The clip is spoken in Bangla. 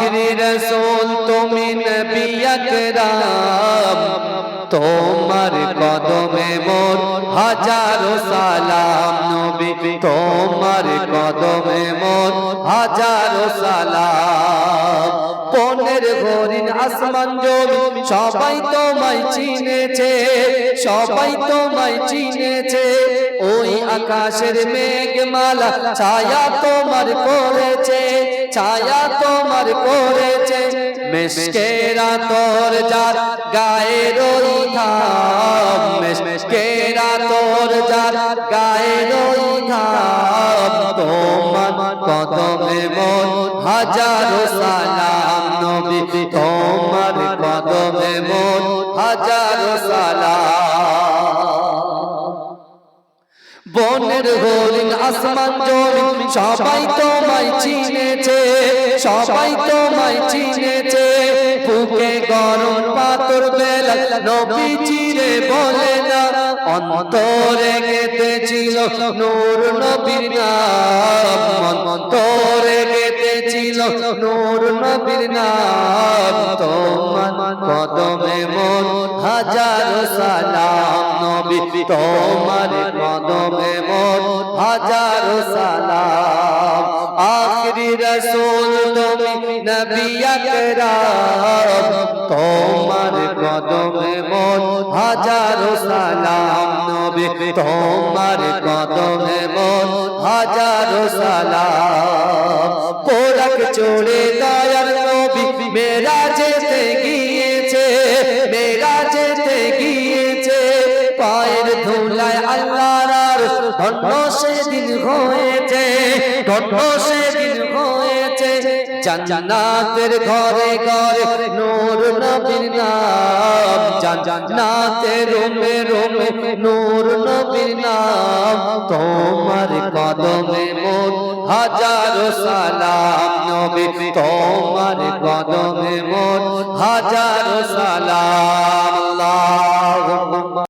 आखिरी रसूल तुमी नबी अकराम তোমার কদমে মোর হাজারো সালাম নবী তোমার কদমে মোর হাজারো সালাম কোনের হরিণ আসমান জমি সবাই তোমায় চিনেছে সবাই তোমায় চিনেছে ওই আকাশের মেঘমালা ছায়া তোমার করেছে ছায়া তোমার করেছে মেশকেরা তোর যার গায়ের ওই ঘাম মেশকেরা তোর যার গায়ের ওই ঘাম তোমার কদমে মোর হাজারো সালাম নবী তোমার কদমে মোর হাজারো সালাম বনের হরিণ আসমান জমি সবাই তোমায় চিনেছে সবাই তোমায় চিনেছে বুকে গরম পাথর বেলা নবী চিরে বলে না অন্তরে গেঁথেছিল নূর নবীর নাম অন্তরে গেঁথেছিল নূর নবীর নাম তোমার কদমে মোর হাজারো সালাম নবী তোমার কদমে মোর হাজারো সালাম आखिरी रसूल तुमी नबी अकराम তোমার কদমে মোর হাজারো সালাম নবী তোমার কদমে মোর হাজারো সালাম পোরাক চড়ে দয়ার নবী মেরাজেতে গিয়েছে মেরাজেতে গিয়েছে পায়ের ধুলায় আল্লাহর ধন্য সেদিন হয়েছে ধন্য সেদিন হয়েছে জান্নাতের ঘরে ঘরে নূর নবীর নাম জান্নাতের রুমে রুমে নূর নবীর নাম তোমার কদমে মোর হাজারো সালাম নবী তোমার কদমে মোর হাজারো সালাম